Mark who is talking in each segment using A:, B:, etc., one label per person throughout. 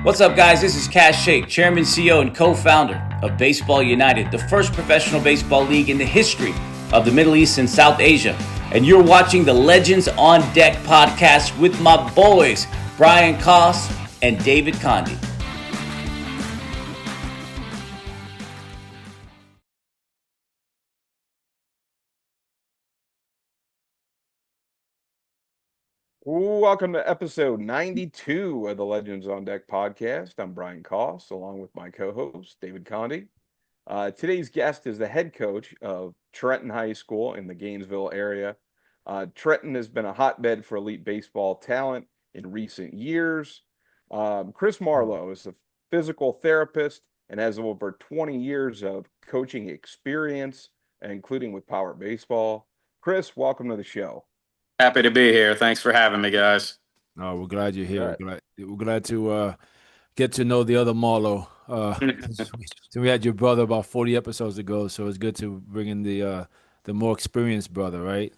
A: What's up, guys? This is Cash Shake, Chairman, CEO, and co-founder of Baseball United, the first professional baseball league in the history of the Middle East and South Asia. And you're watching the Legends on Deck podcast with my boys, Brian Koss and David Condi.
B: Welcome to episode 92 of the Legends on Deck podcast. I'm Brian Koss, along with my co-host, David Condi. Today's guest is the head coach of Trenton High School in the Gainesville area. Trenton has been a hotbed for elite baseball talent in recent years. Chris Marlo is a physical therapist and has over 20 years of coaching experience, including with Power Baseball. Chris, welcome to the show.
C: Happy to be here. Thanks for having me, guys.
D: Oh, we're glad you're here.
B: Right.
D: We're glad to get to know the other Marlo. We had your brother about 40 episodes ago, so it's good to bring in the more experienced brother, right?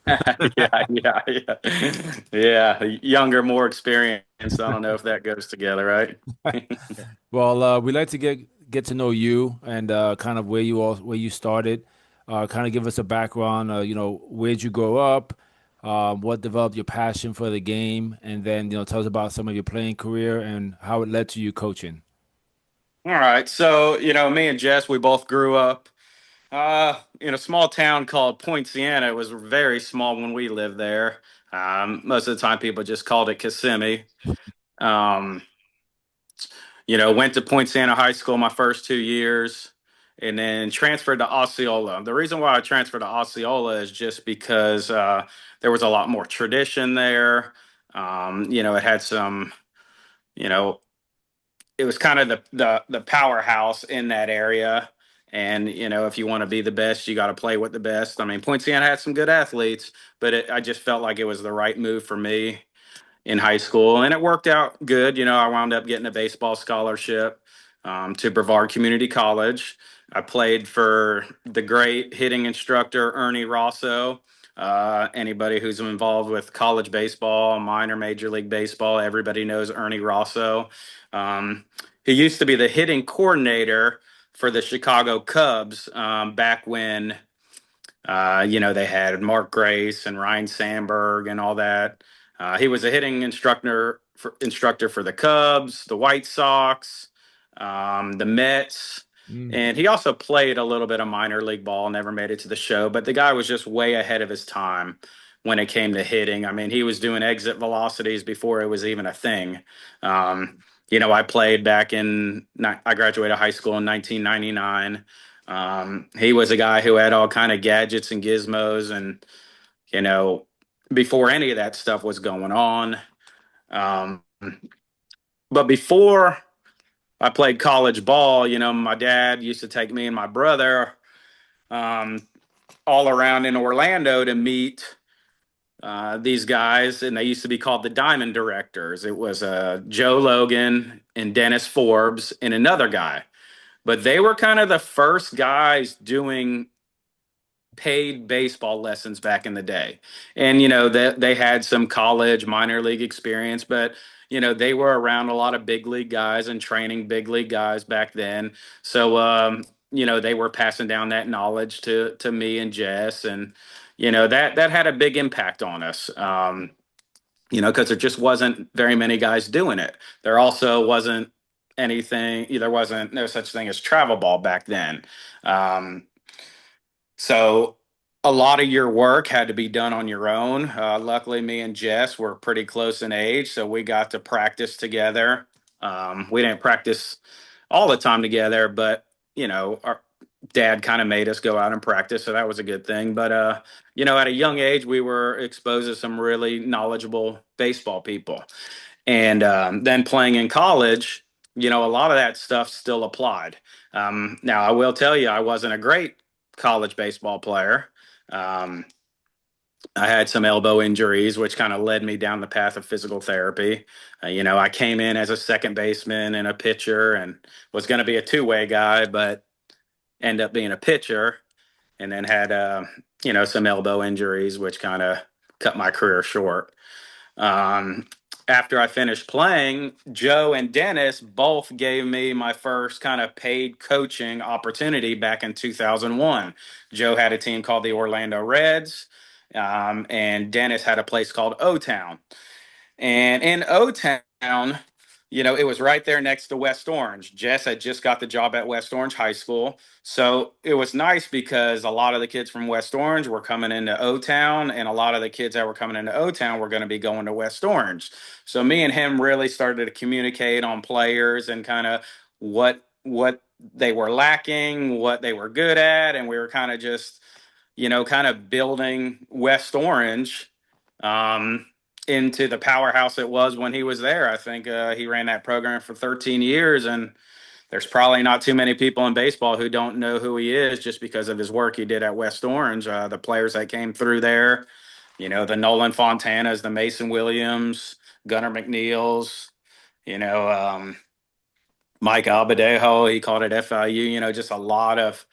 C: Yeah. Younger, more experienced. I don't know if that goes together, right?
D: Well, we like to get to know you and kind of where you started. Kind of give us a background. Where'd you grow up? What developed your passion for the game, and then tell us about some of your playing career and how it led to you coaching.
C: All right. So, me and Jess, we both grew up in a small town called Point Siena. It was very small when we lived there. Most of the time, people just called it Kissimmee. Um, went to Point Siena High School my first 2 years and then transferred to Osceola. The reason why I transferred to Osceola is just because there was a lot more tradition there. It had some, it was kind of the powerhouse in that area. And, if you want to be the best, you got to play with the best. I mean, Point Siena had some good athletes, but I just felt like it was the right move for me in high school, and it worked out good. I wound up getting a baseball scholarship to Brevard Community College. I played for the great hitting instructor Ernie Rosso. Anybody who's involved with college baseball, minor major league baseball, everybody knows Ernie Rosso. He used to be the hitting coordinator for the Chicago Cubs back when they had Mark Grace and Ryan Sandberg and all that. He was a hitting instructor for the Cubs, the White Sox, the Mets, and he also played a little bit of minor league ball. Never made it to the show, but the guy was just way ahead of his time when it came to hitting. I mean, he was doing exit velocities before it was even a thing. I played I graduated high school in 1999. He was a guy who had all kind of gadgets and gizmos, and before any of that stuff was going on. But before I played college ball, my dad used to take me and my brother all around in Orlando to meet these guys, and they used to be called the Diamond Directors. It was Joe Logan and Dennis Forbes and another guy. But they were kind of the first guys doing paid baseball lessons back in the day. And, they had some college minor league experience, but, they were around a lot of big league guys and training big league guys back then. So, they were passing down that knowledge to me and Jess. And, that had a big impact on us. Because there just wasn't very many guys doing it. There also wasn't there wasn't no such thing as travel ball back then. So a lot of your work had to be done on your own. Luckily, me and Jess were pretty close in age, so we got to practice together. We didn't practice all the time together, but our dad kind of made us go out and practice, so that was a good thing. But at a young age, we were exposed to some really knowledgeable baseball people, and then playing in college, a lot of that stuff still applied. Now, I will tell you, I wasn't a great college baseball player. Um, I had some elbow injuries, which kind of led me down the path of physical therapy. I came in as a second baseman and a pitcher and was going to be a two-way guy, but end up being a pitcher, and then had, some elbow injuries, which kind of cut my career short. after I finished playing, Joe and Dennis both gave me my first kind of paid coaching opportunity back in 2001. Joe had a team called the Orlando Reds, and Dennis had a place called O Town. And in O Town, it was right there next to West Orange. Jess had just got the job at West Orange High School. So it was nice because a lot of the kids from West Orange were coming into O Town, and a lot of the kids that were coming into O Town were going to be going to West Orange. So me and him really started to communicate on players and kind of what they were lacking, what they were good at, and we were kind of just, kind of building West Orange. Into the powerhouse it was when he was there. I think he ran that program for 13 years, and there's probably not too many people in baseball who don't know who he is just because of his work he did at West Orange. The players that came through there, the Nolan Fontanas, the Mason Williams, Gunnar McNeils, you know, um, Mike Albadejo, he called it FIU, just a lot of,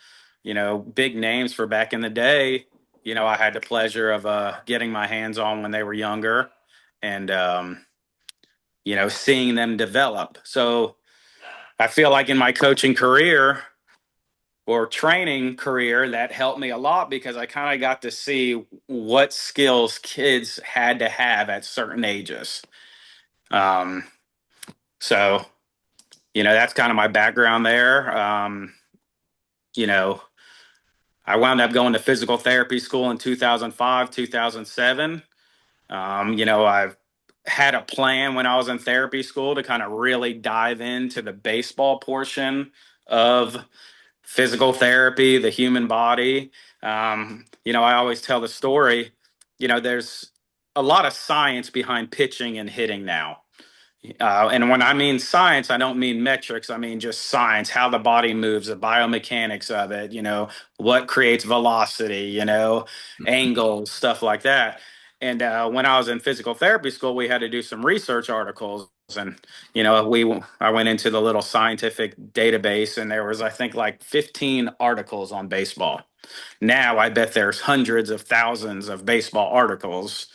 C: big names for back in the day. I had the pleasure of getting my hands on when they were younger and, seeing them develop. So I feel like in my coaching career or training career, that helped me a lot because I kind of got to see what skills kids had to have at certain ages. Um, so, that's kind of my background there. You know, I wound up going to physical therapy school in 2005, 2007. I've had a plan when I was in therapy school to kind of really dive into the baseball portion of physical therapy, the human body. I always tell the story, there's a lot of science behind pitching and hitting now. And when I mean science, I don't mean metrics. I mean just science, how the body moves, the biomechanics of it, what creates velocity, angles, stuff like that. And when I was in physical therapy school, we had to do some research articles. And, I went into the little scientific database, and there was, I think, like 15 articles on baseball. Now I bet there's hundreds of thousands of baseball articles,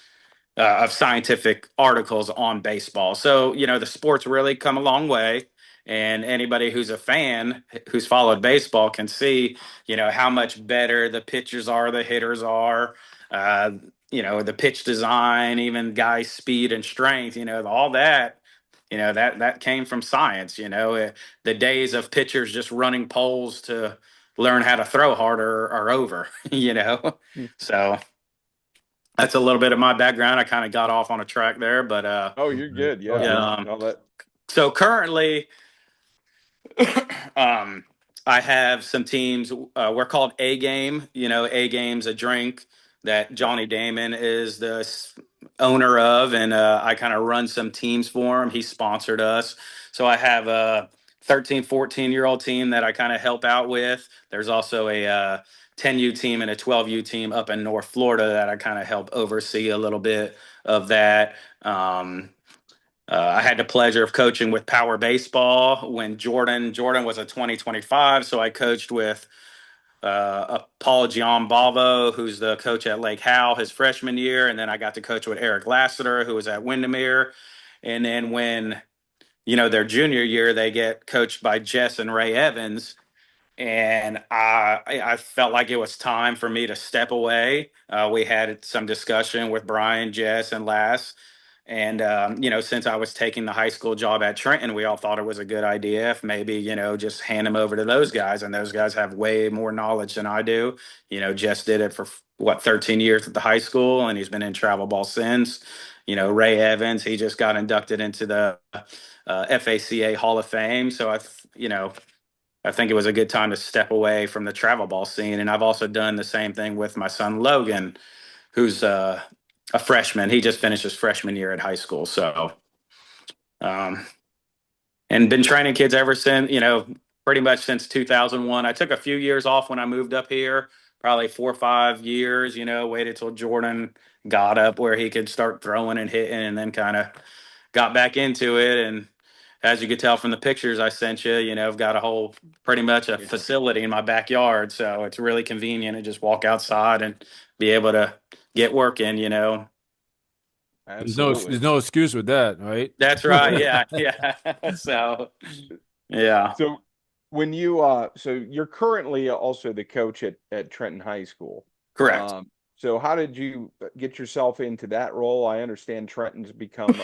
C: of scientific articles on baseball. So, the sport's really come a long way. And anybody who's a fan who's followed baseball can see, how much better the pitchers are, the hitters are, the pitch design, even guys' speed and strength, all that. That came from science. The days of pitchers just running poles to learn how to throw harder are over. So that's a little bit of my background. I kind of got off on a track there, but
B: Oh, you're good. Yeah.
D: Okay.
B: No, that.
C: so currently, I have some teams. We're called A Game. A Game's a drink that Johnny Damon is the owner of, and I kind of run some teams for him. He sponsored us. So I have a 13, 14-year-old team that I kind of help out with. There's also a 10U team and a 12U team up in North Florida that I kind of help oversee a little bit of that. I had the pleasure of coaching with Power Baseball when Jordan was a 2025. So I coached with Paul Giambalvo, who's the coach at Lake Howell, his freshman year. And then I got to coach with Eric Lassiter, who was at Windermere. And then when, their junior year, they get coached by Jess and Ray Evans. And I felt like it was time for me to step away. We had some discussion with Brian, Jess, and Lass. And, since I was taking the high school job at Trenton, we all thought it was a good idea if maybe, just hand them over to those guys. And those guys have way more knowledge than I do. Jess did it for 13 years at the high school, and he's been in travel ball since. Ray Evans, he just got inducted into the FHSAA Hall of Fame. So I think it was a good time to step away from the travel ball scene. And I've also done the same thing with my son, Logan, who's a freshman. He just finished his freshman year at high school. So, and been training kids ever since, pretty much since 2001. I took a few years off when I moved up here, probably 4 or 5 years, waited till Jordan got up where he could start throwing and hitting, and then kind of got back into it. And as you could tell from the pictures I sent you, I've got pretty much a facility in my backyard. So it's really convenient to just walk outside and be able to get working.
B: Absolutely.
D: there's no excuse with that, right?
C: That's right. Yeah. Yeah. So, yeah.
B: So when you so you're currently also the coach at Trenton High School.
C: Correct.
B: So how did you get yourself into that role? I understand Trenton's become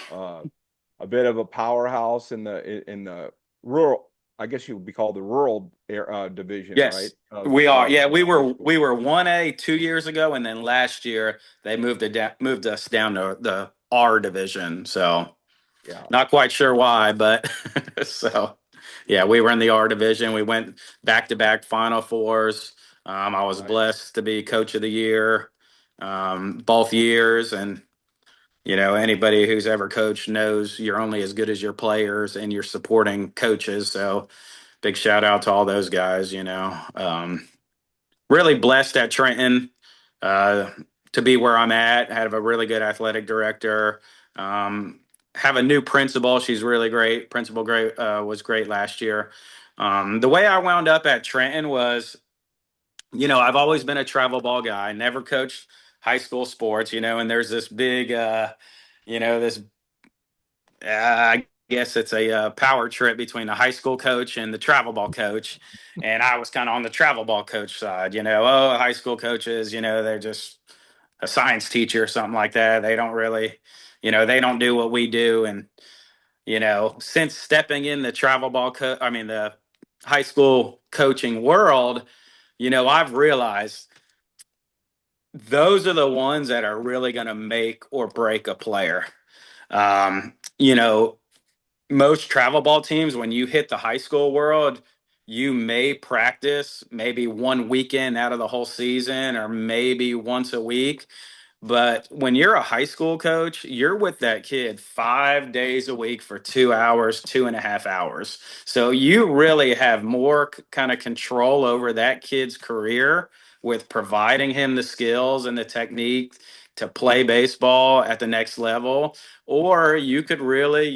B: a bit of a powerhouse in the rural, I guess you would be called the rural division, right?
C: Yes, we are.
B: Of
C: Yeah, we
B: high
C: were
B: school.
C: 1A 2 years ago, and then last year they moved us down to the R division. So
B: Yeah.
C: not quite sure why, but so yeah, we were in the R division. We went back to back Final Fours. I was
B: Nice.
C: blessed to be Coach of the Year both years, and anybody who's ever coached knows you're only as good as your players and your supporting coaches. So big shout out to all those guys. Really blessed at Trenton uh, to be where I'm at. Have a really good athletic director. Have a new principal. She's really great. Principal great was great last year. The way I wound up at Trenton was, I've always been a travel ball guy. Never coached high school sports. And there's this big, this I guess it's a power trip between the high school coach and the travel ball coach. And I was kind of on the travel ball coach side, high school coaches, they're just a science teacher or something like that. They don't really, they don't do what we do. And, since stepping in the the high school coaching world, I've realized those are the ones that are really going to make or break a player. Um, you know, Most travel ball teams, when you hit the high school world, you may practice maybe one weekend out of the whole season or maybe once a week. But when you're a high school coach, you're with that kid 5 days a week for 2 hours, 2.5 hours. So you really have more kind of control over that kid's career with providing him the skills and the technique to play baseball at the next level. Or you could really,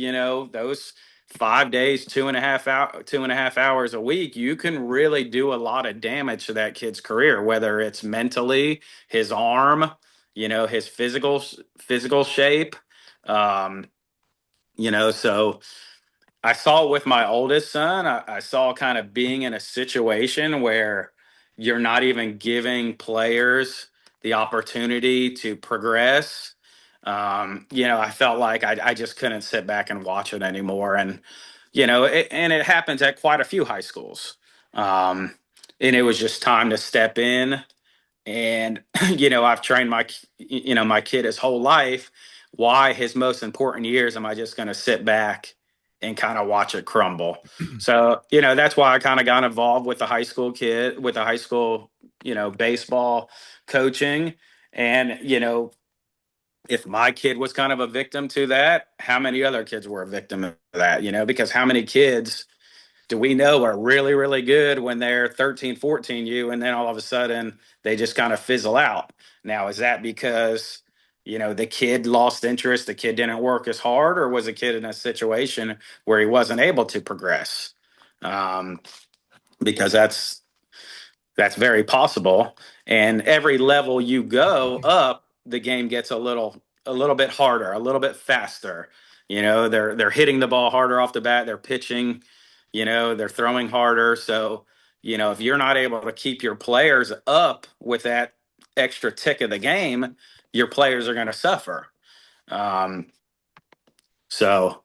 C: those 5 days, 2.5 hours a week, you can really do a lot of damage to that kid's career, whether it's mentally, his arm, his physical shape. um so I saw with my oldest son, I saw kind of being in a situation where you're not even giving players the opportunity to progress. I felt like I just couldn't sit back and watch it anymore. And it happens at quite a few high schools. And it was just time to step in. And I've trained my kid his whole life. Why his most important years am I just going to sit back and kind of watch it crumble? So that's why I kind of got involved with the high school kid, with the high school baseball coaching. And if my kid was kind of a victim to that, how many other kids were a victim of that? Because how many kids do we know are really, really good when they're 13, 14 and then all of a sudden they just kind of fizzle out? Now, is that because, the kid lost interest, the kid didn't work as hard, or was a kid in a situation where he wasn't able to progress? Um, because that's very possible. And every level you go up, the game gets a little bit harder, a little bit faster. They're hitting the ball harder off the bat, they're pitching, they're throwing harder. So, if you're not able to keep your players up with that extra tick of the game, your players are going to suffer. Um, so,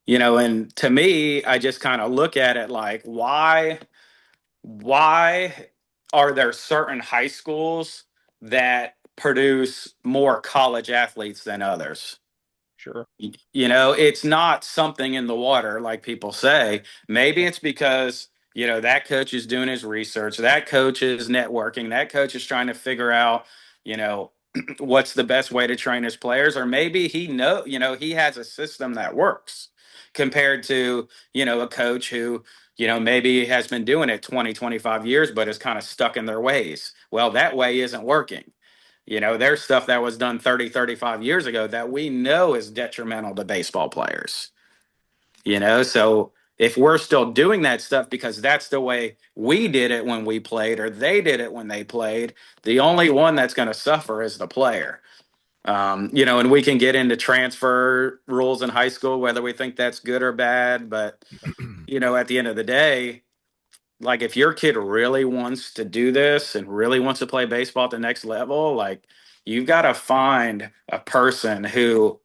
C: and to me, I just kind of look at it like, why are there certain high schools that produce more college athletes than others?
B: Sure.
C: It's not something in the water like people say. Maybe it's because, that coach is doing his research, that coach is networking, that coach is trying to figure out, you know, what's the best way to train his players. Or maybe he has a system that works compared to, a coach who, maybe has been doing it 20, 25 years, but is kind of stuck in their ways. Well, that way isn't working. There's stuff that was done 30, 35 years ago that we know is detrimental to baseball players. So if we're still doing that stuff because that's the way we did it when we played or they did it when they played, the only one that's going to suffer is the player. And we can get into transfer rules in high school, whether we think that's good or bad. But, at the end of the day, like if your kid really wants to do this and really wants to play baseball at the next level, like you've got to find a person who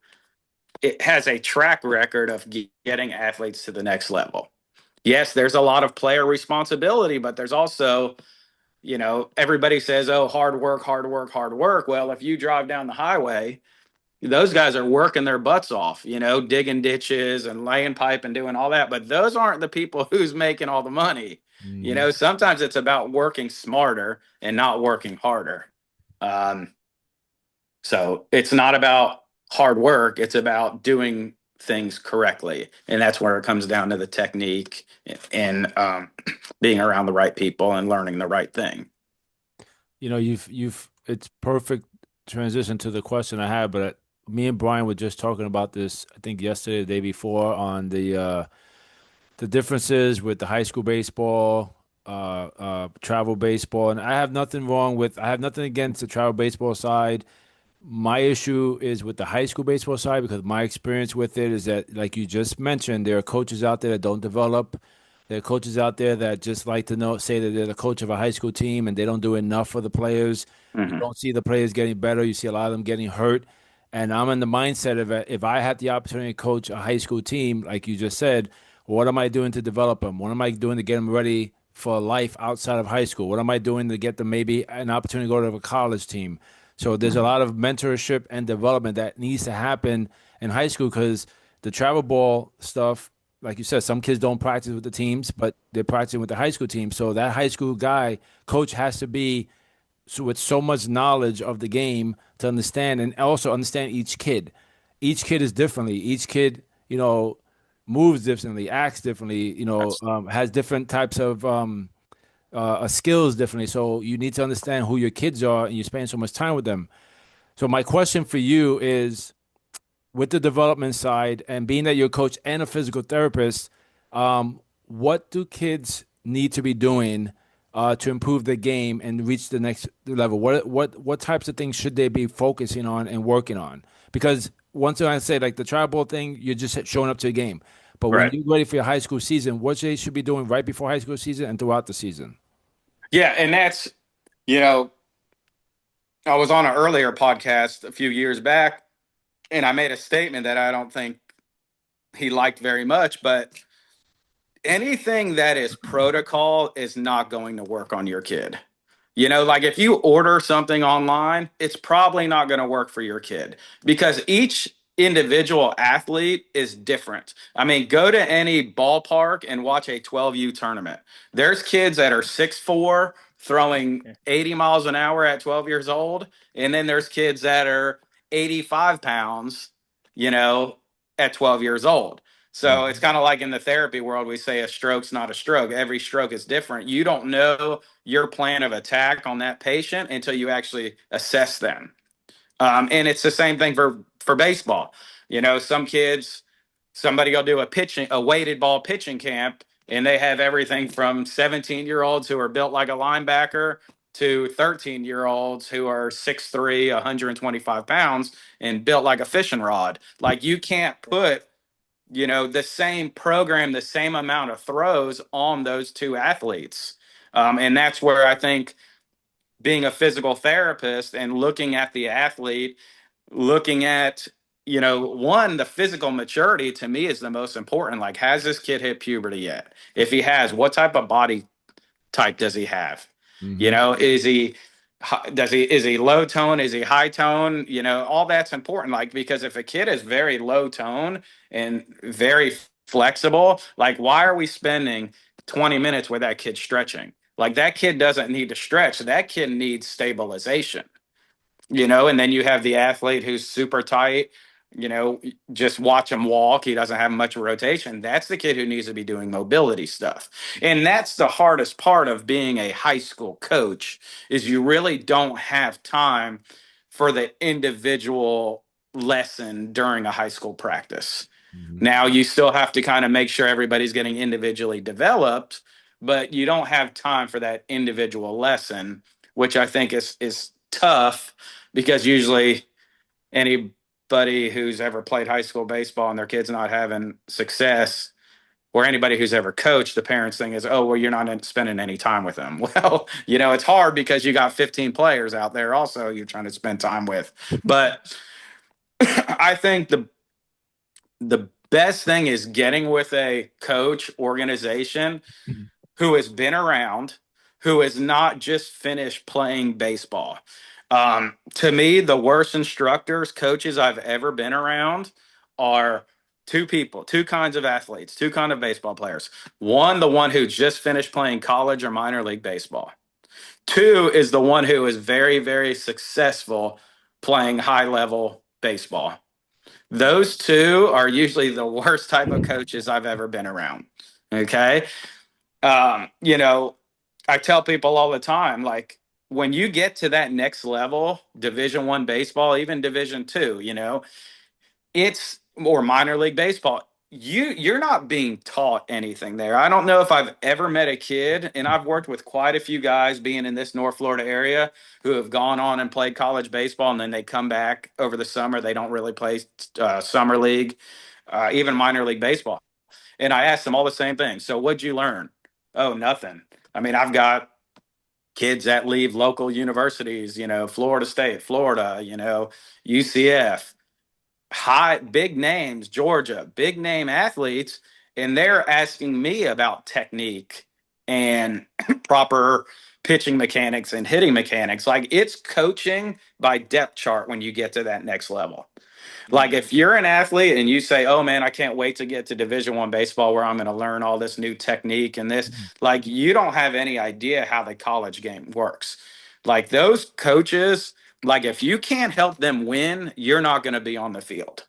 C: it has a track record of getting athletes to the next level. Yes, there's a lot of player responsibility, but there's also, everybody says, oh, hard work, hard work, hard work. Well, if you drive down the highway, those guys are working their butts off, digging ditches and laying pipe and doing all that. But those aren't the people who's making all the money.
D: Mhm.
C: Sometimes it's about working smarter and not working harder. Um, so it's not about hard work. It's about doing things correctly. And that's where it comes down to the technique and being around the right people and learning the right thing.
D: It's perfect transition to the question I had, but me and Brian were just talking about this, I think yesterday, the day before, on the differences with the high school baseball, travel baseball, and I have nothing against the travel baseball side. My issue is with the high school baseball side because my experience with it is that, like you just mentioned, there are coaches out there that don't develop. There are coaches out there that just like to say that they're the coach of a high school team and they don't do enough for the players. You
C: Mm-hmm.
D: don't see the players getting better. You see a lot of them getting hurt. And I'm in the mindset of if I had the opportunity to coach a high school team, like you just said, what am I doing to develop them? What am I doing to get them ready for life outside of high school? What am I doing to get them maybe an opportunity to go to a college team? So there's a lot of mentorship and development that needs to happen in high school because the travel ball stuff, like you said, some kids don't practice with the teams, but they're practicing with the high school team. So that high school coach has to be with so much knowledge of the game to understand and also understand each kid. Each kid is differently. Each kid, moves differently, acts differently, has different types of skills differently. So you need to understand who your kids are, and you're spending so much time with them. So my question for you is, with the development side, and being that you're a coach and a physical therapist, what do kids need to be doing to improve their game and reach the next level? What types of things should they be focusing on and working on? Because once I say like the tribal thing, you're just showing up to a game. But when
C: Right.
D: you're ready for your high school season, what they should be doing right before high school season and throughout the season?
C: Yeah. And that's, you know, I was on an earlier podcast a few years back and I made a statement that I don't think he liked very much, but anything that is protocol is not going to work on your kid. Like if you order something online, it's probably not going to work for your kid because each individual athlete is different. I mean, go to any ballpark and watch a 12U tournament. There's kids that are 6'4", throwing 80 miles an hour at 12 years old. And then there's kids that are 85 pounds, you know, at 12 years old. So it's
D: Mhm.
C: kind of like in the therapy world, we say a stroke's not a stroke. Every stroke is different. You don't know your plan of attack on that patient until you actually assess them. And it's the same thing for baseball. Some kids, somebody will do a weighted ball pitching camp, and they have everything from 17-year-olds who are built like a linebacker to 13-year-olds who are 6'3", 125 pounds, and built like a fishing rod. Like you can't put the same program, the same amount of throws on those two athletes. And that's where I think being a physical therapist and looking at the athlete, looking at, one, the physical maturity to me is the most important. Like, has this kid hit puberty yet? If he has, what type of body type does he have?
D: Mhm.
C: Is he low tone? Is he high tone? All that's important. Like, because if a kid is very low tone and very flexible, like, why are we spending 20 minutes with that kid stretching? Like, that kid doesn't need to stretch. That kid needs stabilization. And then you have the athlete who's super tight, just watch him walk. He doesn't have much rotation. That's the kid who needs to be doing mobility stuff. And that's the hardest part of being a high school coach is you really don't have time for the individual lesson during a high school practice.
D: Mhm.
C: Now you still have to kind of make sure everybody's getting individually developed, but you don't have time for that individual lesson, which I think is tough because usually anybody who's ever played high school baseball and their kid's not having success, or anybody who's ever coached, the parents thing is, oh, well, you're not spending any time with them. Well, it's hard because you got 15 players out there also you're trying to spend time with. But I think the best thing is getting with a coach organization who has been around, who has not just finished playing baseball. To me, the worst instructors, coaches I've ever been around are two kinds of athletes, two kinds of baseball players. One, the one who just finished playing college or minor league baseball. Two is the one who is very, very successful playing high level baseball. Those two are usually the worst type of coaches I've ever been around. Okay. You know, I tell people all the time, like when you get to that next level, Division 1 baseball, even Division 2, it's or minor league baseball. You're not being taught anything there. I don't know if I've ever met a kid, and I've worked with quite a few guys being in this North Florida area who have gone on and played college baseball, and then they come back over the summer. They don't really play summer league, even minor league baseball. And I asked them all the same thing. So what'd you learn? Oh, nothing. I mean, I've got kids that leave local universities, Florida State, Florida, UCF, high big names, Georgia, big name athletes, and they're asking me about technique and proper pitching mechanics and hitting mechanics. Like it's coaching by depth chart when you get to that next level. Like if you're an athlete and you say, "Oh man, I can't wait to get to Division 1 baseball where I'm going to learn all this new technique and this," like you don't have any idea how the college game works. Like those coaches, like if you can't help them win, you're not going to be on the field.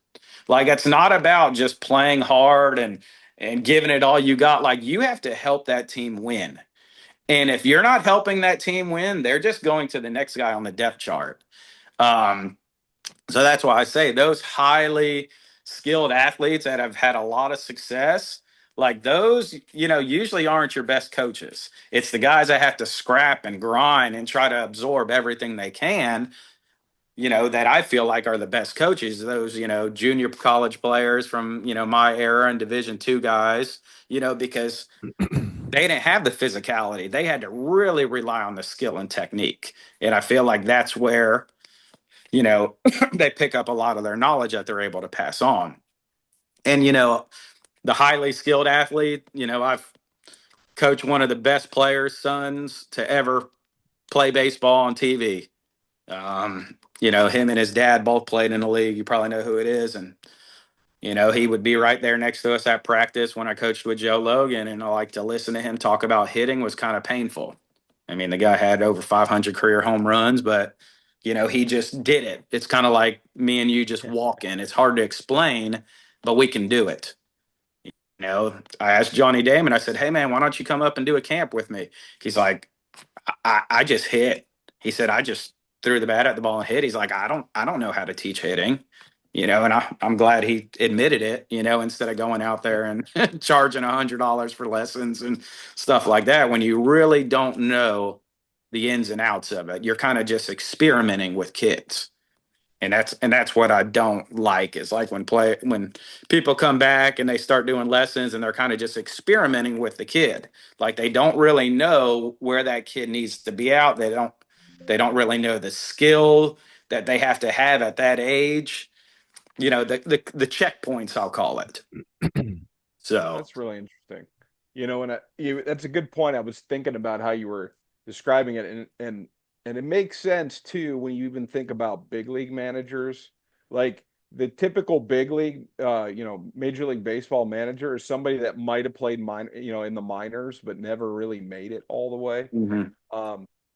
C: Like it's not about just playing hard and giving it all you got. Like you have to help that team win. And if you're not helping that team win, they're just going to the next guy on the depth chart. Um, so that's why I say those highly skilled athletes that have had a lot of success, like those, usually aren't your best coaches. It's the guys that have to scrap and grind and try to absorb everything they can, that I feel like are the best coaches. Those, junior college players from, my era and Division 2 guys, because they didn't have the physicality. They had to really rely on the skill and technique. And I feel like that's where they pick up a lot of their knowledge that they're able to pass on. And, the highly skilled athlete, I've coached one of the best players' sons to ever play baseball on TV. Him and his dad both played in the league. You probably know who it is. And, he would be right there next to us at practice when I coached with Joe Logan. And I like to listen to him talk about hitting was kind of painful. I mean, the guy had over 500 career home runs, but he just did it. It's kind of like me and you just walking. It's hard to explain, but we can do it. I asked Johnny Damon, I said, "Hey man, why don't you come up and do a camp with me?" He's like, I just hit. He said, "I just threw the bat at the ball and hit." He's like, I don't know how to teach hitting. And I'm glad he admitted it, instead of going out there and charging $100 for lessons and stuff like that. When you really don't know the ins and outs of it, you're kind of just experimenting with kids. And that's what I don't like is like when people come back and they start doing lessons and they're kind of just experimenting with the kid. Like they don't really know where that kid needs to be out. They don't really know the skill that they have to have at that age. The checkpoints, I'll call it. So
B: That's really interesting. That's a good point. I was thinking about how you were describing it, and it makes sense too when you even think about big league managers. Like the typical big league, Major League Baseball manager is somebody that might have played in the minors, but never really made it all the way.
C: mhm.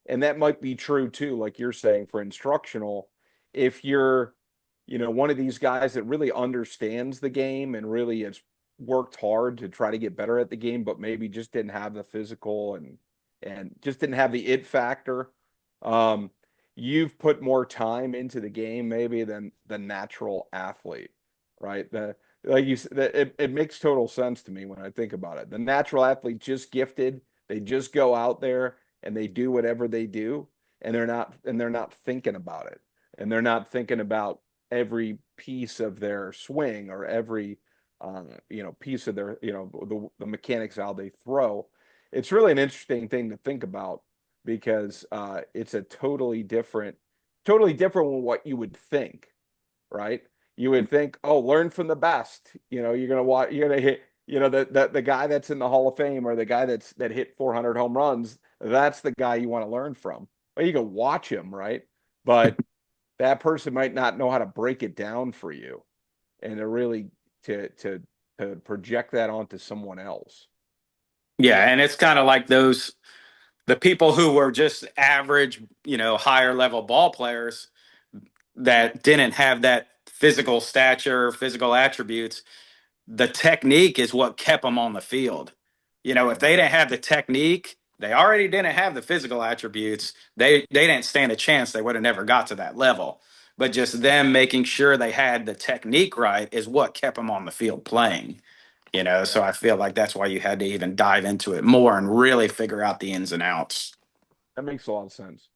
B: And that might be true too, like you're saying for instructional. If you're, one of these guys that really understands the game and really has worked hard to try to get better at the game, but maybe just didn't have the physical and just didn't have the it factor. Um, you've put more time into the game maybe than the natural athlete, right? Like you said, it makes total sense to me when I think about it. The natural athlete just gifted, they just go out there and they do whatever they do, and they're not thinking about it. And they're not thinking about every piece of their swing or every piece of their the mechanics of how they throw. It's really an interesting thing to think about because it's a totally different than what you would think, right? You would think, oh, learn from the best. You're gonna watch. You're gonna hit. The guy that's in the Hall of Fame or the guy that hit 400 home runs. That's the guy you want to learn from. Well, you can watch him, right? But that person might not know how to break it down for you, and to really to project that onto someone else.
C: Yeah, and it's kind of like the people who were just average, higher level ball players that didn't have that physical stature, physical attributes. The technique is what kept them on the field. If they didn't have the technique, they already didn't have the physical attributes. They didn't stand a chance. They would have never got to that level. But just them making sure they had the technique right is what kept them on the field playing. So I feel like that's why you had to even dive into it more and really figure out the ins and outs.
B: That makes a lot of sense.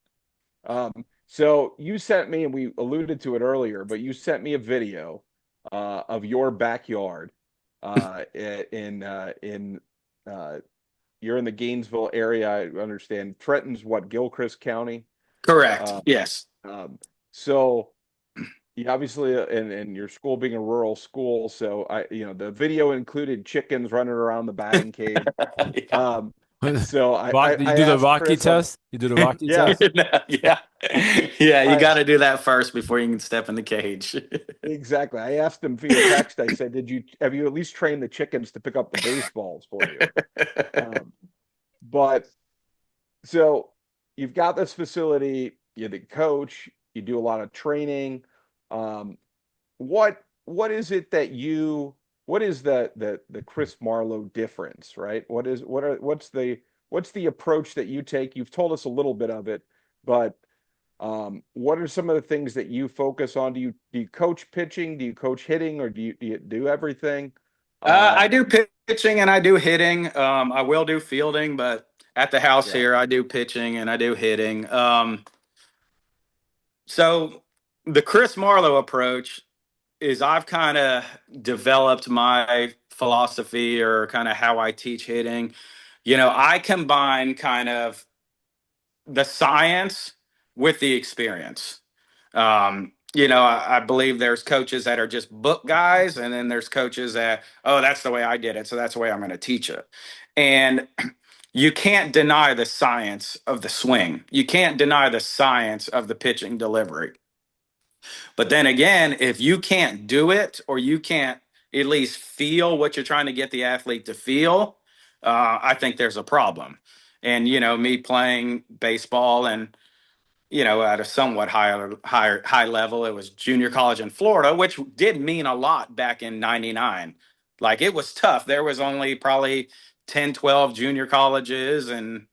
B: So you sent me, and we alluded to it earlier, but you sent me a video of your backyard in you're in the Gainesville area. I understand Trenton's what, Gilchrist County?
C: Correct. Yes.
B: So you obviously, and your school being a rural school, so the video included chickens running around the batting cage.
C: Yeah.
B: So
D: You do the
B: asked
D: Rocky
B: Chris,
D: test? You do the Rocky
B: Yeah.
D: test?
C: Yeah. Yeah, you got to do that first before you can step in the cage.
B: Exactly. I asked him via text. I said, have you at least trained the chickens to pick up the baseballs for you? But so you've got this facility, you're the coach, you do a lot of training. What is it that what is the Chris Marlo difference, right? What's the approach that you take? You've told us a little bit of it, but what are some of the things that you focus on? Do you coach pitching? Do you coach hitting, or do you do everything?
C: I do pitching and I do hitting. I will do fielding, but at the house here, I do pitching and I do hitting. So the Chris Marlo approach is I've kind of developed my philosophy or kind of how I teach hitting. I combine kind of the science with the experience. I believe there's coaches that are just book guys, and then there's coaches that, oh, that's the way I did it, so that's the way I'm going to teach it. And you can't deny the science of the swing. You can't deny the science of the pitching delivery. But then again, if you can't do it or you can't at least feel what you're trying to get the athlete to feel, I think there's a problem. And, me playing baseball and, at a somewhat high level, it was junior college in Florida, which did mean a lot back in 99. Like it was tough. There was only probably 10, 12 junior colleges and,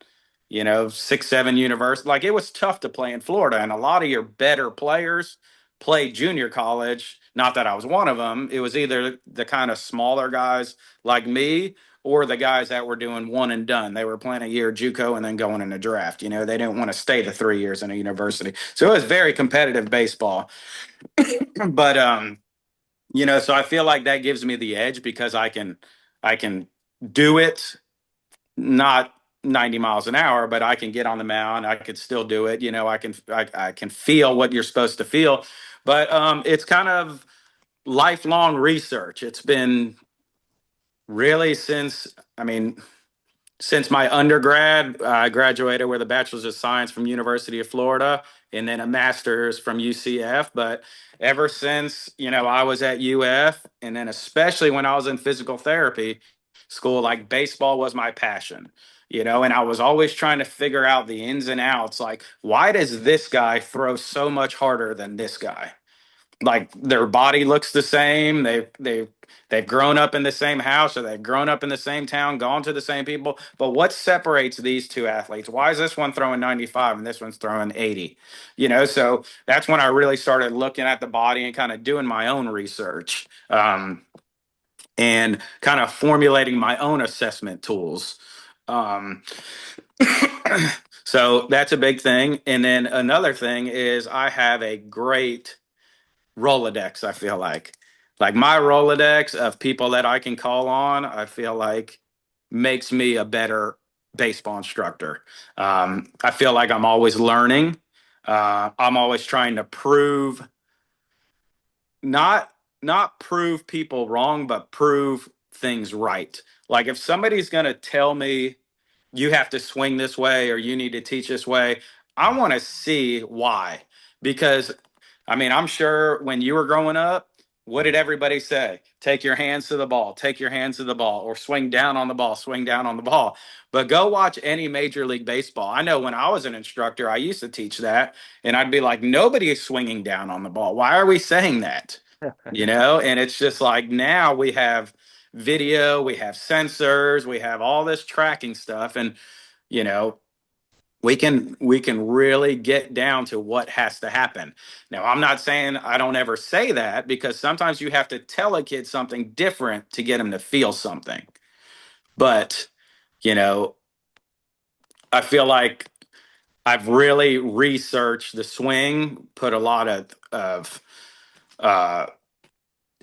C: 6, 7 universities. Like it was tough to play in Florida. And a lot of your better players played junior college. Not that I was one of them. It was either the kind of smaller guys like me or the guys that were doing one and done. They were playing a year JUCO and then going in the draft. They didn't want to stay the 3 years in a university. So it was very competitive baseball. But so I feel like that gives me the edge because I can do it, not 90 miles an hour, but I can get on the mound. I could still do it. I can feel what you're supposed to feel. But it's kind of lifelong research. It's been really since my undergrad. I graduated with a bachelor's of science from University of Florida and then a master's from UCF. But ever since, I was at UF, and then especially when I was in physical therapy school, like baseball was my passion, and I was always trying to figure out the ins and outs. Like, why does this guy throw so much harder than this guy? Like their body looks the same. They've grown up in the same house, or they've grown up in the same town, gone to the same people. But what separates these two athletes? Why is this one throwing 95 and this one's throwing 80? So that's when I really started looking at the body and kind of doing my own research, and kind of formulating my own assessment tools. So that's a big thing. And then another thing is I have a great Rolodex. I feel like my Rolodex of people that I can call on, I feel like makes me a better baseball instructor. I feel like I'm always learning. I'm always trying to prove, not not prove people wrong, but prove things right. Like if somebody's going to tell me you have to swing this way or you need to teach this way, I want to see why. Because I mean, I'm sure when you were growing up, what did everybody say? Take your hands to the ball, take your hands to the ball, or swing down on the ball, swing down on the ball. But go watch any Major League Baseball. I know when I was an instructor, I used to teach that, and I'd be like, nobody is swinging down on the ball. Why are we saying that? And it's just like now we have video, we have sensors, we have all this tracking stuff, and you know, we can really get down to what has to happen. Now, I'm not saying I don't ever say that, because sometimes you have to tell a kid something different to get them to feel something. But, you know, I feel like I've really researched the swing, put a lot of uh,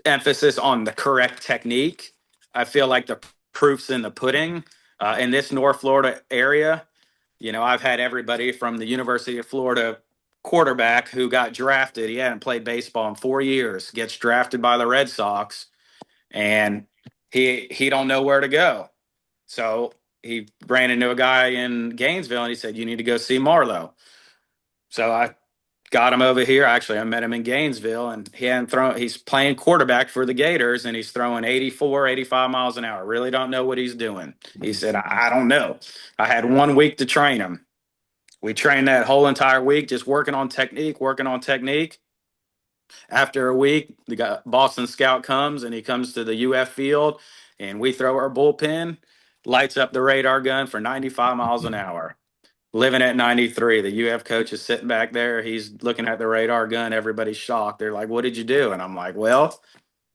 C: emphasis on the correct technique. I feel like the proof's in the pudding. In this North Florida area, I've had everybody from the University of Florida quarterback who got drafted. He hadn't played baseball in 4 years, gets drafted by the Red Sox, and he don't know where to go. So he ran into a guy in Gainesville, and he said, "You need to go see Marlo." So I got him over here. Actually, I met him in Gainesville, and he's playing quarterback for the Gators, and he's throwing 84, 85 miles an hour. Really don't know what he's doing. He said, I don't know. I had 1 week to train him. We trained that whole entire week, just working on technique, working on technique. After a week, the Boston Scout comes, and he comes to the UF field, and we throw our bullpen, lights up the radar gun for 95 miles an hour. Living at 93, the UF coach is sitting back there. He's looking at the radar gun. Everybody's shocked. They're like, "What did you do?" And I'm like, "Well,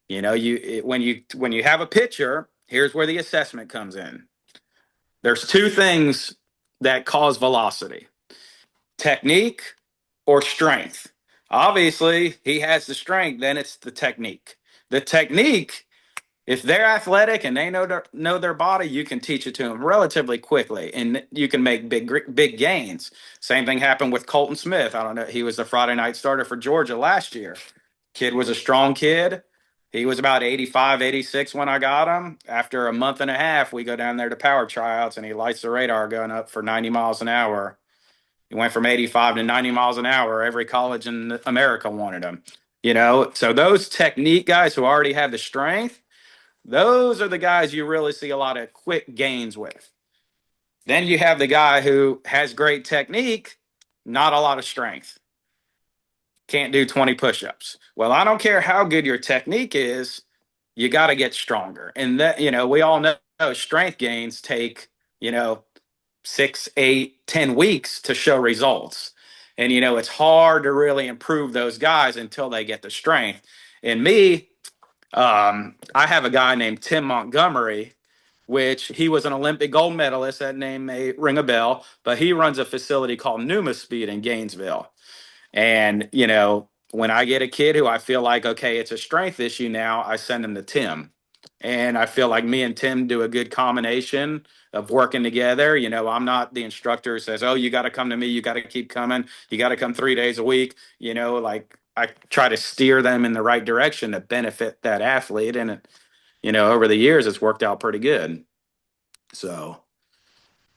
C: when you have a pitcher, here's where the assessment comes in. There's two things that cause velocity: technique or strength. Obviously, he has the strength, then it's the technique. The technique, if they're athletic and they know their body, you can teach it to them relatively quickly, and you can make big gains. Same thing happened with Colton Smith. I don't know. He was the Friday night starter for Georgia last year. Kid was a strong kid. He was about 85, 86 when I got him. After a month and a half, we go down there to power tryouts, and he lights the radar gun up for 90 miles an hour. He went from 85 to 90 miles an hour. Every college in America wanted him. So those technique guys who already have the strength, those are the guys you really see a lot of quick gains with. Then you have the guy who has great technique, not a lot of strength. Can't do 20 push-ups. Well, I don't care how good your technique is, you got to get stronger. And that, we all know strength gains take, 6, 8, 10 weeks to show results. And, it's hard to really improve those guys until they get the strength. And me, I have a guy named Tim Montgomery, which he was an Olympic gold medalist. That name may ring a bell, but he runs a facility called Pneuma Speed in Gainesville. And, when I get a kid who I feel like, okay, it's a strength issue now, I send him to Tim. And I feel like me and Tim do a good combination of working together. I'm not the instructor who says, "Oh, you got to come to me. You got to keep coming. You got to come 3 days a week." Like I try to steer them in the right direction to benefit that athlete. And, over the years, it's worked out pretty good. So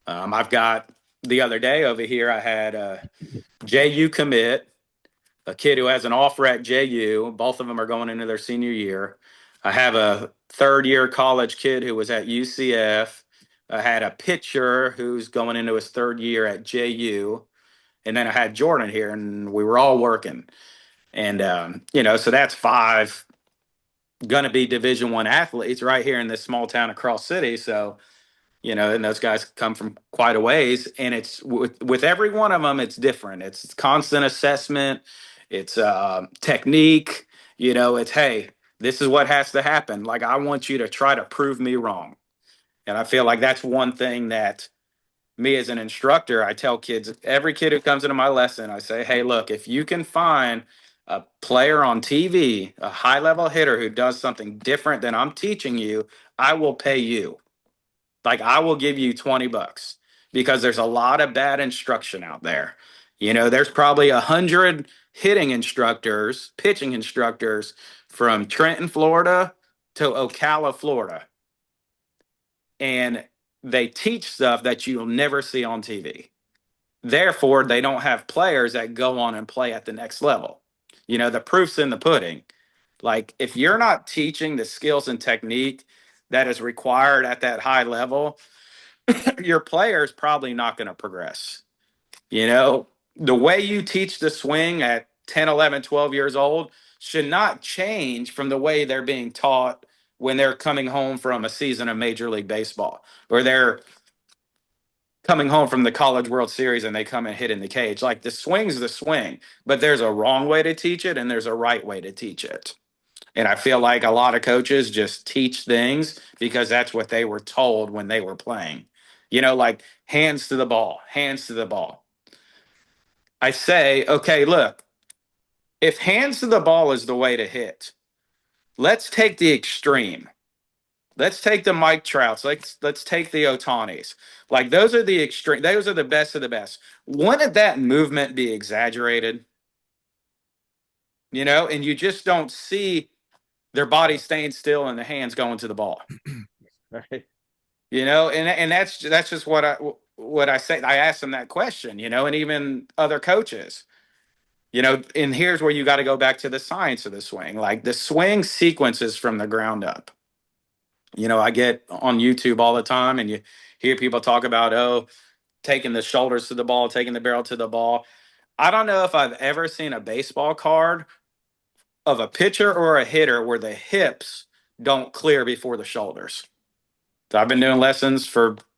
C: I've got the other day over here, I had a JU commit, a kid who has an offer at JU. Both of them are going into their senior year. I have a third-year college kid who was at UCF. I had a pitcher who's going into his third year at JU. And then I had Jordan here, and we were all working. And, so that's 5 going to be Division I athletes right here in this small town of Cross City. So, and those guys come from quite a ways. And it's with every one of them, it's different. It's constant assessment. It's technique. It's, hey, this is what has to happen. Like, I want you to try to prove me wrong. And I feel like that's one thing that me as an instructor, I tell kids, every kid who comes into my lesson, I say, hey, look, if you can find a player on TV, a high level hitter who does something different than I'm teaching you, I will pay you. Like I will give you $20 because there's a lot of bad instruction out there. There's probably 100 hitting instructors, pitching instructors from Trenton, Florida to Ocala, Florida. And they teach stuff that you'll never see on TV. Therefore, they don't have players that go on and play at the next level. The proof's in the pudding. Like if you're not teaching the skills and technique that is required at that high level, your player's probably not going to progress. The way you teach the swing at 10, 11, 12 years old should not change from the way they're being taught when they're coming home from a season of Major League Baseball, or they're coming home from the College World Series and they come and hit in the cage. Like the swing's the swing, but there's a wrong way to teach it and there's a right way to teach it. And I feel like a lot of coaches just teach things because that's what they were told when they were playing. Like hands to the ball, hands to the ball. I say, okay, look, if hands to the ball is the way to hit, let's take the extreme. Let's take the Mike Trouts. Let's take the Otanis. Like those are the extreme. Those are the best of the best. Wouldn't that movement be exaggerated? And you just don't see their body staying still and the hands going to the ball.
B: Right.
C: And that's just what I say. I asked them that question, and even other coaches. And here's where you got to go back to the science of the swing. Like the swing sequences from the ground up. I get on YouTube all the time and you hear people talk about, taking the shoulders to the ball, taking the barrel to the ball. I don't know if I've ever seen a baseball card of a pitcher or a hitter where the hips don't clear before the shoulders. So I've been doing lessons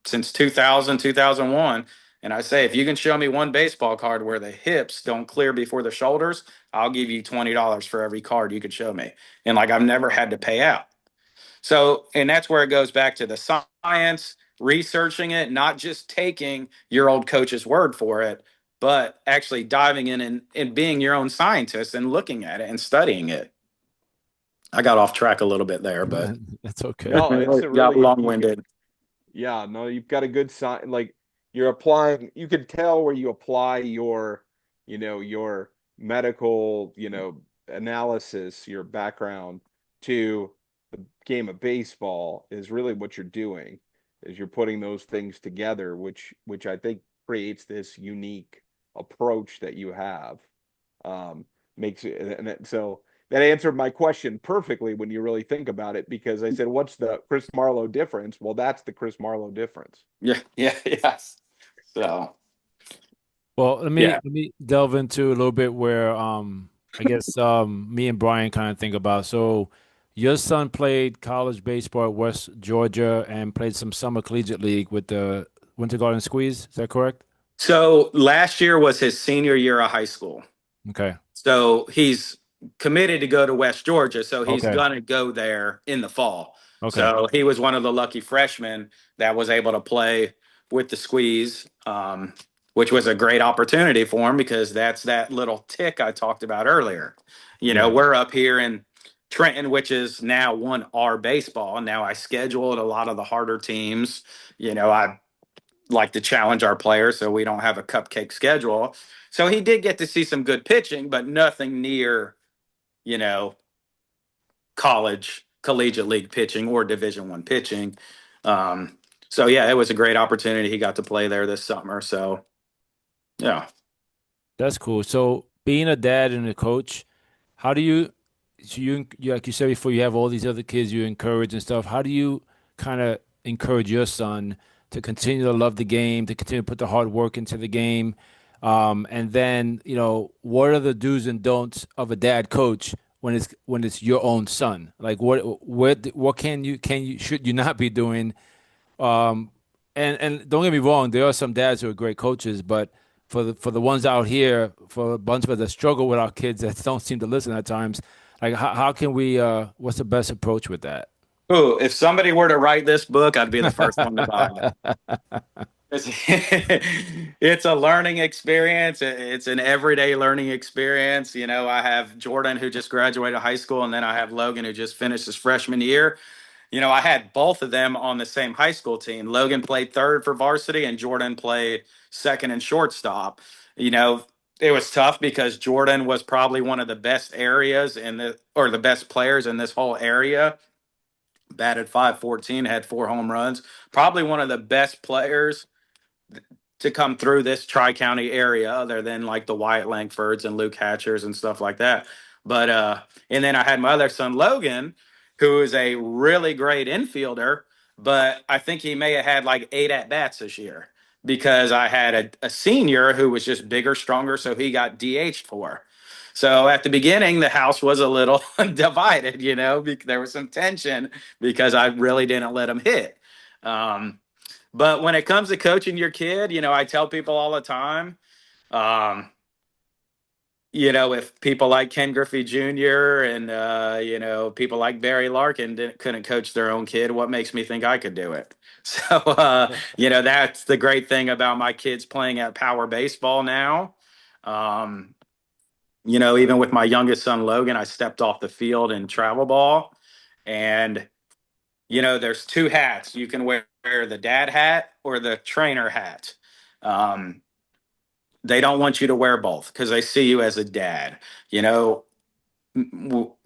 C: since 2000, 2001. And I say, if you can show me one baseball card where the hips don't clear before the shoulders, I'll give you $20 for every card you could show me. And I've never had to pay out. So, and that's where it goes back to the science, researching it, not just taking your old coach's word for it, but actually diving in and being your own scientist and looking at it and studying it. I got off track a little bit there, but
D: that's okay.
B: No, it's a
C: got
B: really
C: long-winded.
B: Yeah, no, you've got a good sign. Like you're applying, you can tell where you apply your, your medical, analysis, your background to the game of baseball is really what you're doing is you're putting those things together, which I think creates this unique approach that you have. Makes it, and so that answered my question perfectly when you really think about it, because I said, what's the Chris Marlo difference? Well, that's the Chris Marlo difference.
C: Yeah. So,
D: well, let me delve into a little bit where I guess me and Brian kind of think about. So your son played college baseball at West Georgia and played some summer collegiate league with the Winter Garden Squeeze. Is that correct?
C: So last year was his senior year of high school.
D: Okay.
C: So he's committed to go to West Georgia. So he's
D: Okay.
C: going to go there in the fall.
D: Okay.
C: So he was one of the lucky freshmen that was able to play with the Squeeze, which was a great opportunity for him because that's that little tick I talked about earlier. We're up here in Trenton, which is now 1R baseball. And now I scheduled a lot of the harder teams. I like to challenge our players so we don't have a cupcake schedule. So he did get to see some good pitching, but nothing near, collegiate league pitching or Division I pitching. So yeah, it was a great opportunity. He got to play there this summer. So yeah.
D: That's cool. So being a dad and a coach, how do you, like you said before, you have all these other kids you encourage and stuff. How do you kind of encourage your son to continue to love the game, to continue to put the hard work into the game? And then, what are the do's and don'ts of a dad coach when it's your own son? Like what should you not be doing? And don't get me wrong, there are some dads who are great coaches, but for the ones out here, for a bunch of us that struggle with our kids that don't seem to listen at times, like how can we? What's the best approach with that?
C: Oh, if somebody were to write this book, I'd be the first one to buy it. It's a learning experience. It's an everyday learning experience. I have Jordan who just graduated high school, and then I have Logan who just finished his freshman year. I had both of them on the same high school team. Logan played third for varsity, and Jordan played second and shortstop. It was tough because Jordan was probably one of the best areas or the best players in this whole area. Batted 514, had 4 home runs. Probably one of the best players to come through this Tri-County area other than like the Wyatt Langfords and Luke Hatchers and stuff like that. But and then I had my other son Logan, who is a really great infielder, but I think he may have had like 8 at bats this year because I had a senior who was just bigger, stronger, so he got DH'd for. So at the beginning, the house was a little divided, there was some tension because I really didn't let him hit. But when it comes to coaching your kid, I tell people all the time, if people like Ken Griffey Jr. and, people like Barry Larkin couldn't coach their own kid, what makes me think I could do it? So, that's the great thing about my kids playing at Power Baseball now. Even with my youngest son, Logan, I stepped off the field in travel ball, and there's 2 hats. You can wear the dad hat or the trainer hat. They don't want you to wear both because they see you as a dad.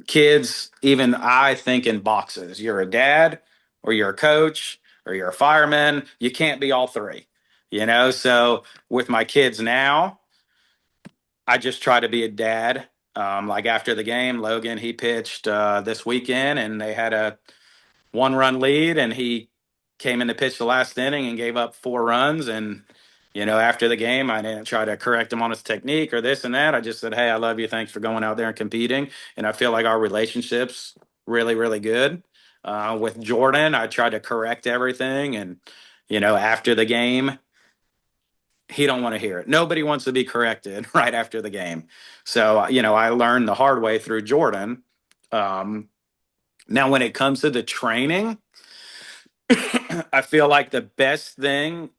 C: Kids, even I think in boxes. You're a dad, or you're a coach, or you're a fireman. You can't be all 3. So with my kids now, I just try to be a dad. Like after the game, Logan, he pitched this weekend, and they had a 1-run lead, and he came in to pitch the last inning and gave up 4 runs. And, after the game, I didn't try to correct him on his technique or this and that. I just said, hey, I love you. Thanks for going out there and competing. And I feel like our relationship's really, really good. With Jordan, I tried to correct everything. And, after the game, he don't want to hear it. Nobody wants to be corrected right after the game. So, I learned the hard way through Jordan. Now, when it comes to the training, I feel like the best thing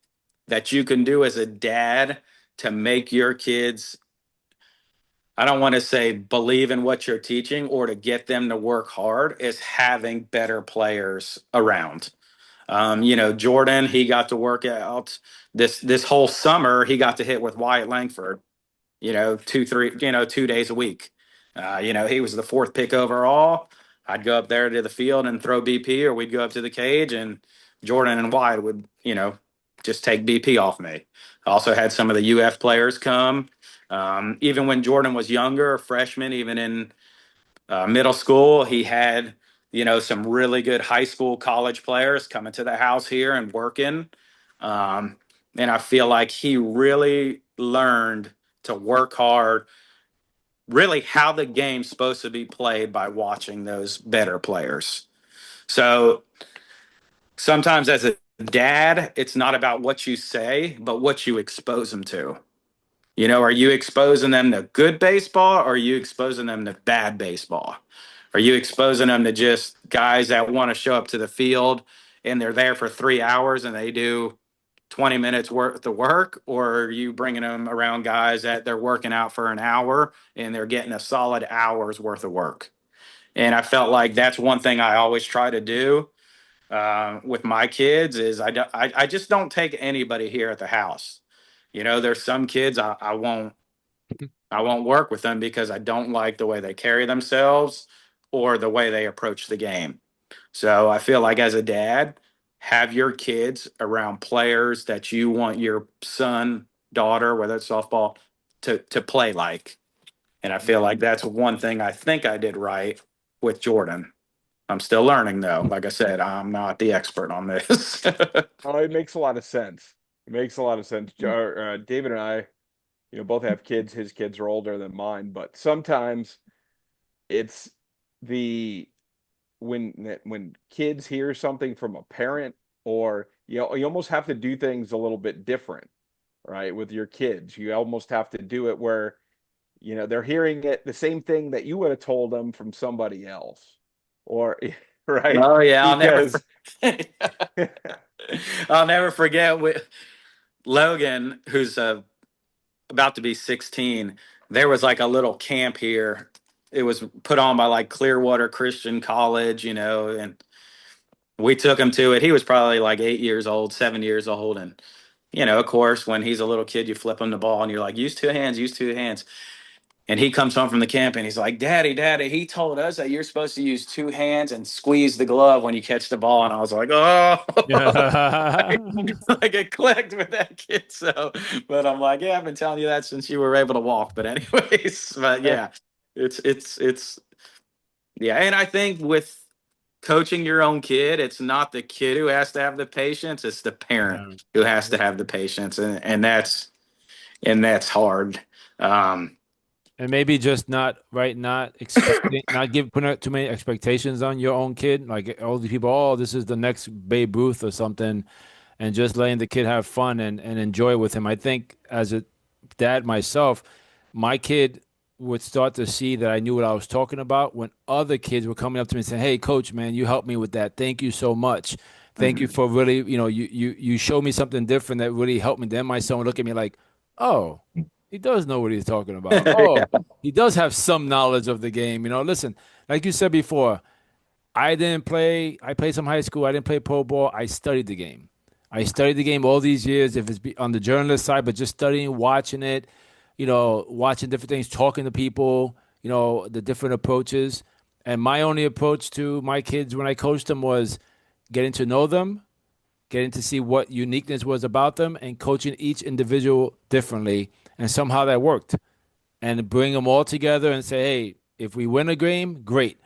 C: that you can do as a dad to make your kids, I don't want to say believe in what you're teaching or to get them to work hard, is having better players around. Jordan, he got to work out this whole summer. He got to hit with Wyatt Langford, 2 days a week. He was the 4th pick overall. I'd go up there to the field and throw BP, or we'd go up to the cage, and Jordan and Wyatt would, just take BP off me. I also had some of the UF players come. Even when Jordan was younger, a freshman, even in middle school, he had, some really good high school, college players coming to the house here and working. And I feel like he really learned to work hard, really how the game's supposed to be played by watching those better players. So sometimes as a dad, it's not about what you say, but what you expose them to. Are you exposing them to good baseball, or are you exposing them to bad baseball? Are you exposing them to just guys that want to show up to the field and they're there for 3 hours and they do 20 minutes worth of work? Or are you bringing them around guys that they're working out for an hour and they're getting a solid hour's worth of work? And I felt like that's one thing I always try to do with my kids is I just don't take anybody here at the house. There's some kids I won't work with them because I don't like the way they carry themselves or the way they approach the game. So I feel like as a dad, have your kids around players that you want your son, daughter, whether it's softball, to play like. And I feel like that's one thing I think I did right with Jordan. I'm still learning though. Like I said, I'm not the expert on this.
B: Oh, it makes a lot of sense. It makes a lot of sense. David and I, both have kids. His kids are older than mine, but sometimes it's the when kids hear something from a parent, or you almost have to do things a little bit different, right? With your kids, you almost have to do it where they're hearing it the same thing that you would have told them from somebody else, or right?
C: Oh yeah,
B: Because
C: I'll never forget. Logan, who's about to be 16, there was like a little camp here. It was put on by like Clearwater Christian College, and we took him to it. He was probably like 8 years old, 7 years old. And, of course, when he's a little kid, you flip him the ball and you're like, use two hands, use two hands. And he comes home from the camp and he's like, Daddy, he told us that you're supposed to use two hands and squeeze the glove when you catch the ball. And I was like, oh, like it clicked with that kid. So, but I'm like, yeah, I've been telling you that since you were able to walk. But anyways, but yeah, it's, yeah. And I think with coaching your own kid, it's not the kid who has to have the patience. It's the parent who has to have the patience. And that's hard. Um,
D: And maybe just not expecting, not putting out too many expectations on your own kid. Like all these people, oh, this is the next Babe Ruth or something, and just letting the kid have fun and enjoy with him. I think as a dad myself, my kid would start to see that I knew what I was talking about when other kids were coming up to me and saying, "Hey, coach, man, you helped me with that. Thank you so much. Thank you for really, you showed me something different that really helped me." Then my son would look at me like, "Oh, he does know what he's talking about. Oh, he does have some knowledge of the game. Listen, like you said before, I didn't play. I played some high school. I didn't play pro ball. I studied the game. I studied the game all these years. If it's on the journalist side, but just studying, watching it, watching different things, talking to people, the different approaches. And my only approach to my kids when I coached them was getting to know them, getting to see what uniqueness was about them, and coaching each individual differently. And somehow that worked. And bring them all together and say, hey, if we win a game, great.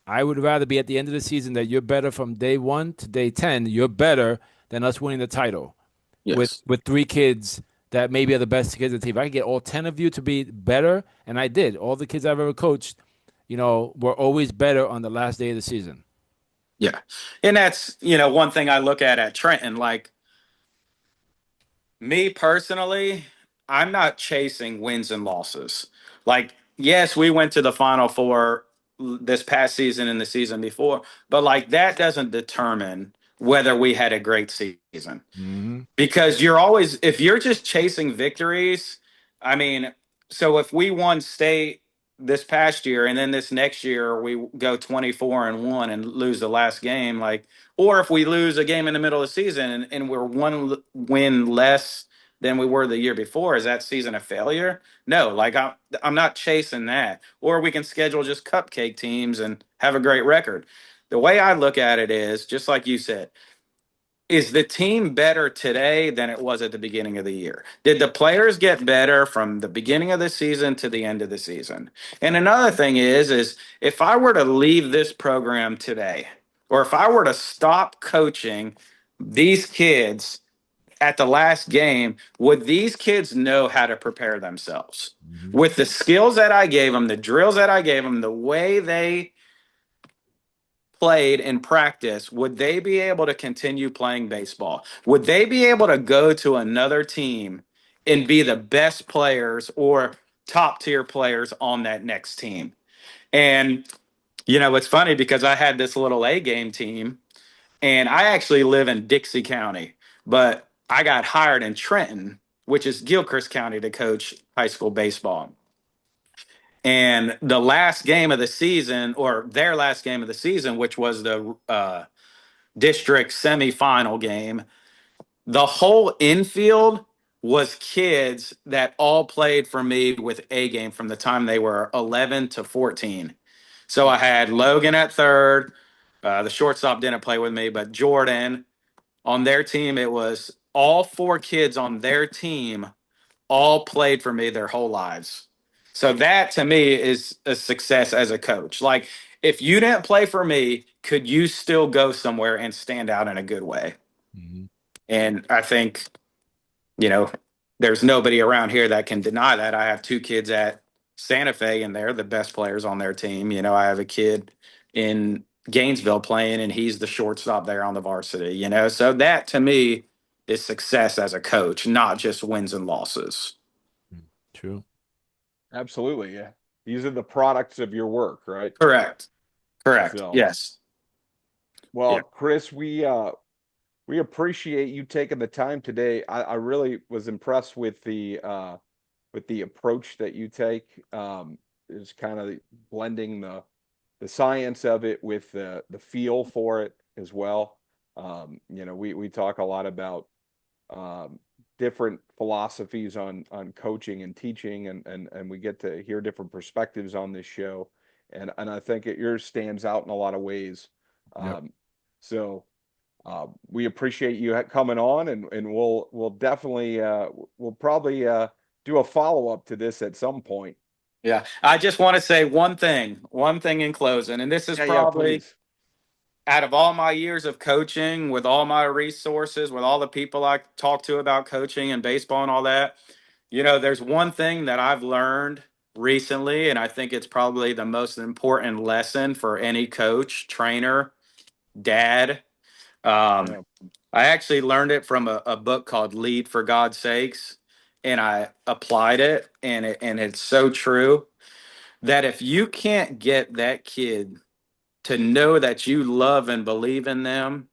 D: I would rather be at the end of the season that you're better from day 1 to day 10. You're better than us winning the title
C: yes.
D: with three kids that maybe are the best kids of the team. If I could get all 10 of you to be better, and I did. All the kids I've ever coached, were always better on the last day of the season.
C: Yeah. And that's, one thing I look at Trenton, like me personally, I'm not chasing wins and losses. Like, yes, we went to the Final Four this past season and the season before, but like that doesn't determine whether we had a great season.
D: Mm-hmm.
C: Because if you're just chasing victories, I mean, so if we won state this past year and then this next year we go 24-1 and lose the last game, like, or if we lose a game in the middle of the season and we're one win less than we were the year before, is that season a failure? No, like I'm not chasing that. Or we can schedule just cupcake teams and have a great record. The way I look at it is just like you said, is the team better today than it was at the beginning of the year? Did the players get better from the beginning of the season to the end of the season? And another thing is if I were to leave this program today, or if I were to stop coaching these kids at the last game, would these kids know how to prepare themselves?
D: Mm-hmm.
C: With the skills that I gave them, the drills that I gave them, the way they played in practice, would they be able to continue playing baseball? Would they be able to go to another team and be the best players or top tier players on that next team? And, it's funny because I had this little A game team and I actually live in Dixie County, but I got hired in Trenton, which is Gilchrist County, to coach high school baseball. And the last game of the season, or their last game of the season, which was the district semifinal game, the whole infield was kids that all played for me with A game from the time they were 11 to 14. So I had Logan at third. The shortstop didn't play with me, but Jordan on their team, it was all four kids on their team all played for me their whole lives. So that to me is a success as a coach. Like, if you didn't play for me, could you still go somewhere and stand out in a good way?
D: Mm-hmm.
C: And I think, you know, there's nobody around here that can deny that. I have two kids at Santa Fe and they're the best players on their team. I have a kid in Gainesville playing and he's the shortstop there on the varsity, so that to me is success as a coach, not just wins and losses.
D: True.
B: Absolutely, yeah. These are the products of your work, right?
C: Correct.
B: So,
C: Yes.
B: well,
C: Yeah.
B: Chris, we we appreciate you taking the time today. I really was impressed with the approach that you take. Is kind of blending the science of it with the feel for it as well. We talk a lot about um, different philosophies on coaching and teaching, and we get to hear different perspectives on this show, and I think yours stands out in a lot of ways.
D: Yep.
B: So we appreciate you coming on, and we'll definitely we'll probably do a follow-up to this at some point.
C: Yeah. I just want to say one thing in closing, and this is probably
B: Please.
C: out of all my years of coaching, with all my resources, with all the people I talk to about coaching and baseball and all that, there's one thing that I've learned recently, and I think it's probably the most important lesson for any coach, trainer, dad.
B: Yeah.
C: I actually learned it from a book called Lead for God's Sakes, and I applied it, and it's so true that if you can't get that kid to know that you love and believe in them,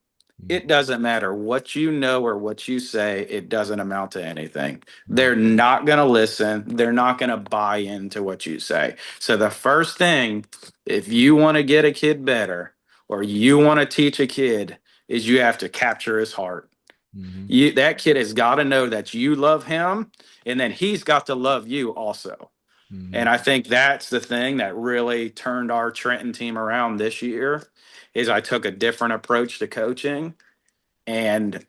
C: it doesn't matter what you know or what you say, it doesn't amount to anything. They're not going to listen. They're not going to buy into what you say. So the first thing, if you want to get a kid better or you want to teach a kid, is you have to capture his heart. That kid has got to know that you love him, and then he's got to love you also. And I think that's the thing that really turned our Trenton team around this year is I took a different approach to coaching, and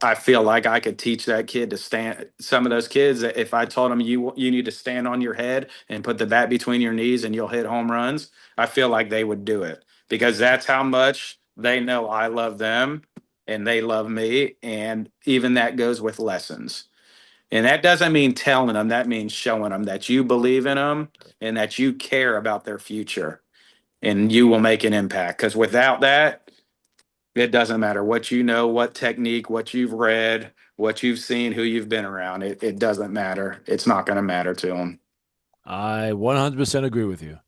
C: I feel like I could teach that kid to stand. Some of those kids, if I told them you need to stand on your head and put the bat between your knees and you'll hit home runs, I feel like they would do it because that's how much they know I love them and they love me. And even that goes with lessons. And that doesn't mean telling them, that means showing them that you believe in them and that you care about their future and you will make an impact. Because without that, it doesn't matter what you know, what technique, what you've read, what you've seen, who you've been around. It doesn't matter. It's not going to matter to them.
D: I 100% agree with you.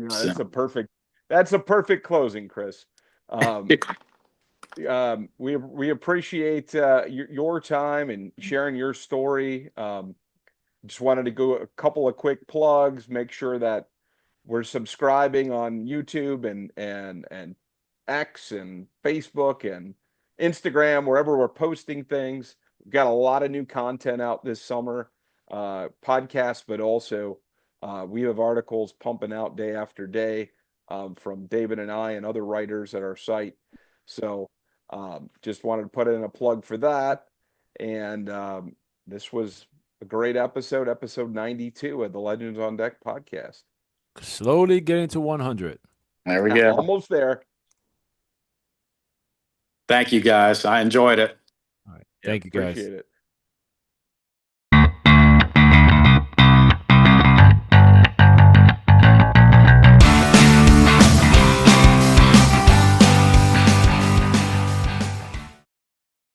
C: So,
B: That's a perfect closing, Chris. We appreciate your time and sharing your story. Just wanted to go a couple of quick plugs. Make sure that we're subscribing on YouTube and X and Facebook and Instagram, wherever we're posting things. We've got a lot of new content out this summer, podcasts, but also we have articles pumping out day after day from David and I and other writers at our site. So just wanted to put in a plug for that. And this was a great episode 92 of the Legends on Deck podcast.
D: Slowly getting to 100.
C: there we go.
B: Almost there.
C: Thank you, guys. I enjoyed it.
D: All right. Thank you, guys.
B: Appreciate it.